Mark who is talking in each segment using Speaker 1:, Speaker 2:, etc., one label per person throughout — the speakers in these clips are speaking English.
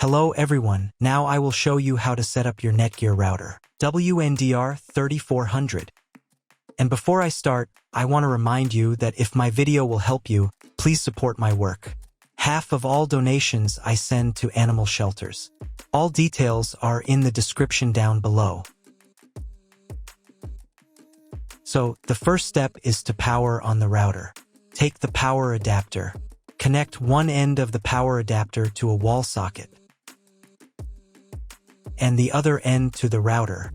Speaker 1: Hello everyone, now I will show you how to set up your NETGEAR router, WNDR3400. And before I start, I want to remind you that if my video will help you, please support my work. Half of all donations I send to animal shelters. All details are in the description down below. So, the first step is to power on the router. Take the power adapter. Connect one end of the power adapter to a wall socket and the other end to the router.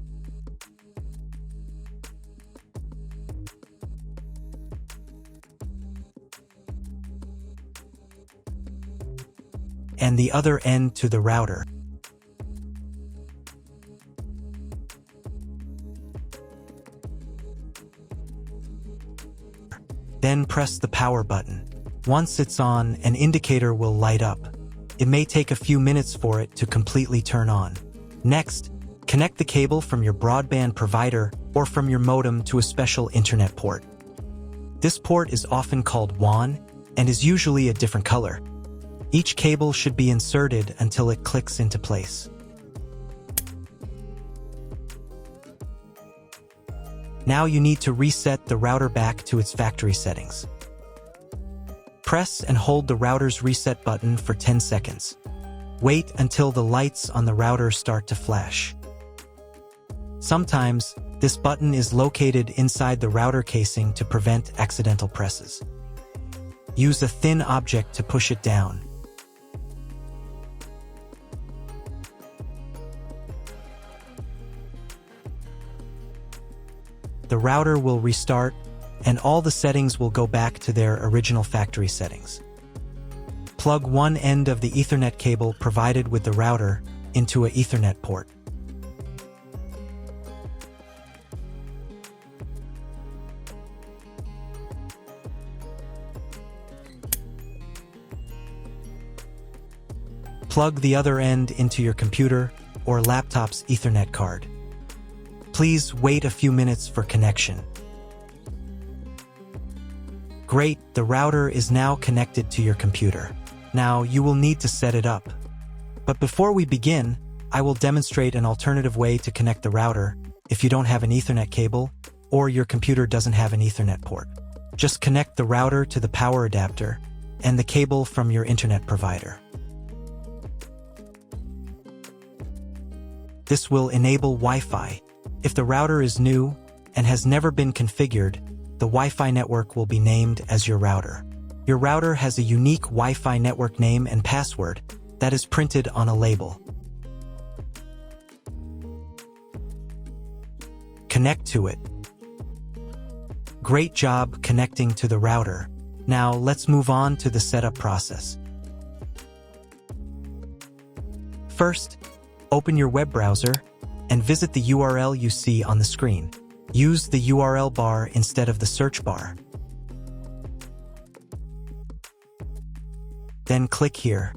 Speaker 1: And the other end to the router. Then press the power button. Once it's on, an indicator will light up. It may take a few minutes for it to completely turn on. Next, connect the cable from your broadband provider or from your modem to a special internet port. This port is often called WAN and is usually a different color. Each cable should be inserted until it clicks into place. Now you need to reset the router back to its factory settings. Press and hold the router's reset button for 10 seconds. Wait until the lights on the router start to flash. Sometimes, this button is located inside the router casing to prevent accidental presses. Use a thin object to push it down. The router will restart, and all the settings will go back to their original factory settings. Plug one end of the Ethernet cable provided with the router into an Ethernet port. Plug the other end into your computer or laptop's Ethernet card. Please wait a few minutes for connection. Great, the router is now connected to your computer. Now you will need to set it up. But before we begin, I will demonstrate an alternative way to connect the router if you don't have an Ethernet cable or your computer doesn't have an Ethernet port. Just connect the router to the power adapter and the cable from your internet provider. This will enable Wi-Fi. If the router is new and has never been configured, the Wi-Fi network will be named as your router. Your router has a unique Wi-Fi network name and password that is printed on a label. Connect to it. Great job connecting to the router. Now let's move on to the setup process. First, open your web browser and visit the URL you see on the screen. Use the URL bar instead of the search bar. Then click here.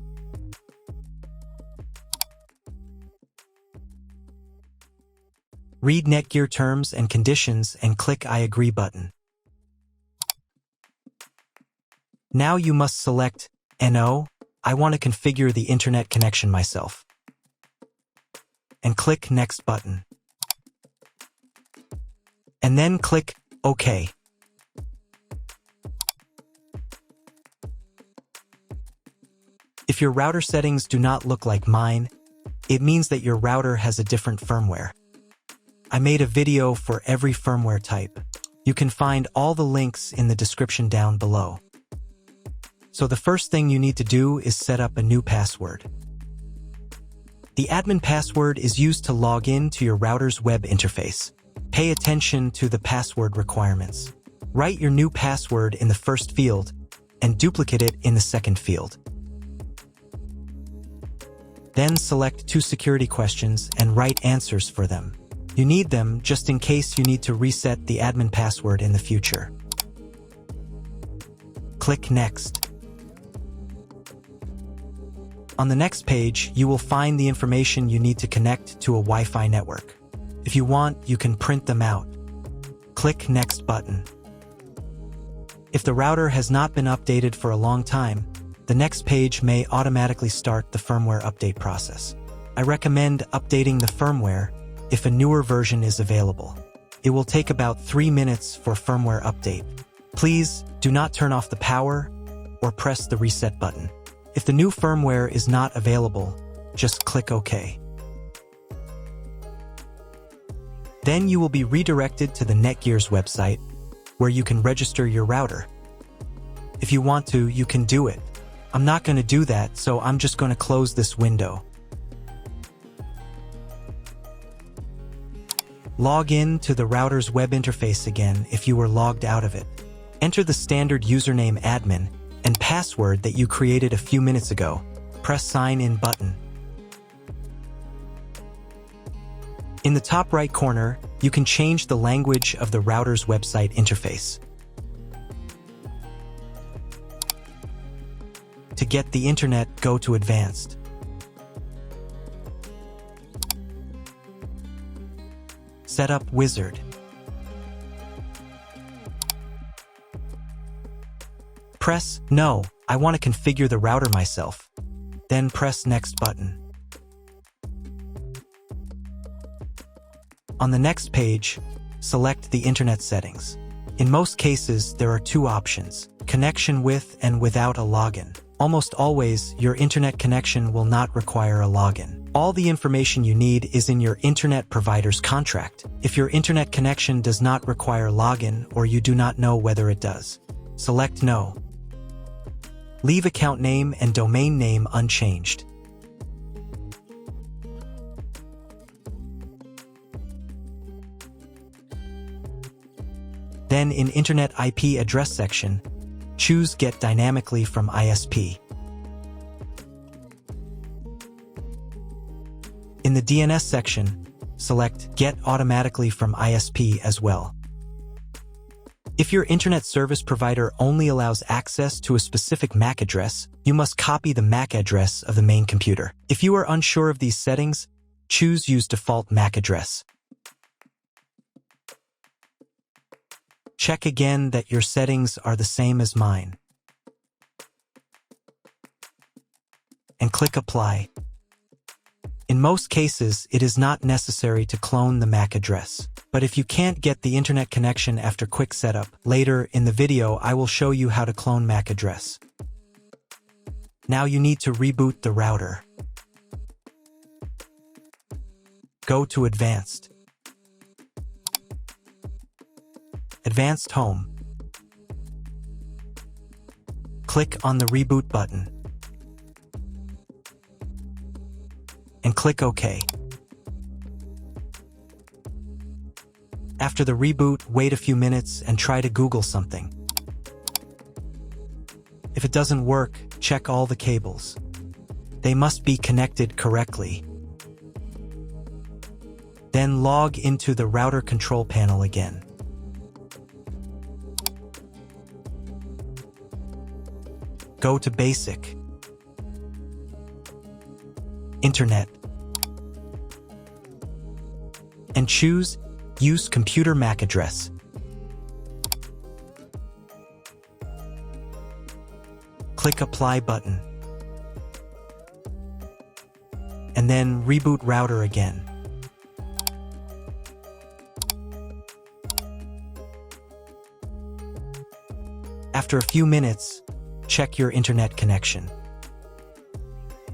Speaker 1: Read NETGEAR terms and conditions and click I agree button. Now you must select No, I want to configure the internet connection myself. And click Next button. And then click OK. If your router settings do not look like mine, it means that your router has a different firmware. I made a video for every firmware type. You can find all the links in the description down below. So the first thing you need to do is set up a new password. The admin password is used to log in to your router's web interface. Pay attention to the password requirements. Write your new password in the first field and duplicate it in the second field. Then select 2 security questions and write answers for them. You need them just in case you need to reset the admin password in the future. Click Next. On the next page, you will find the information you need to connect to a Wi-Fi network. If you want, you can print them out. Click Next button. If the router has not been updated for a long time, The next page may automatically start the firmware update process. I recommend updating the firmware if a newer version is available. It will take about 3 minutes for firmware update. Please do not turn off the power or press the reset button. If the new firmware is not available, just click OK. Then you will be redirected to the NETGEAR's website, where you can register your router. If you want to, you can do it. I'm not going to do that, so I'm just going to close this window. Log in to the router's web interface again if you were logged out of it. Enter the standard username admin and password that you created a few minutes ago. Press Sign In button. In the top right corner, you can change the language of the router's website interface. To get the internet, go to Advanced. Setup Wizard. Press No, I want to configure the router myself. Then press Next button. On the next page, select the internet settings. In most cases, there are two options: connection with and without a login. Almost always, your internet connection will not require a login. All the information you need is in your internet provider's contract. If your internet connection does not require login or you do not know whether it does, select No. Leave account name and domain name unchanged. Then in Internet IP address section, choose Get Dynamically from ISP. In the DNS section, select Get Automatically from ISP as well. If your internet service provider only allows access to a specific MAC address, you must copy the MAC address of the main computer. If you are unsure of these settings, choose Use Default MAC Address. Check again that your settings are the same as mine. And click Apply. In most cases, it is not necessary to clone the MAC address. But if you can't get the internet connection after quick setup, later in the video I will show you how to clone MAC address. Now you need to reboot the router. Go to Advanced. Advanced Home. Click on the Reboot button. And click OK. After the reboot, wait a few minutes and try to Google something. If it doesn't work, check all the cables. They must be connected correctly. Then log into the router control panel again. Go to Basic, Internet, and choose Use Computer MAC Address. Click Apply button. And then reboot router again. After a few minutes, check your internet connection.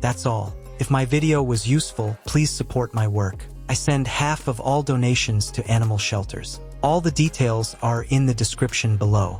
Speaker 1: That's all. If my video was useful, please support my work. I send half of all donations to animal shelters. All the details are in the description below.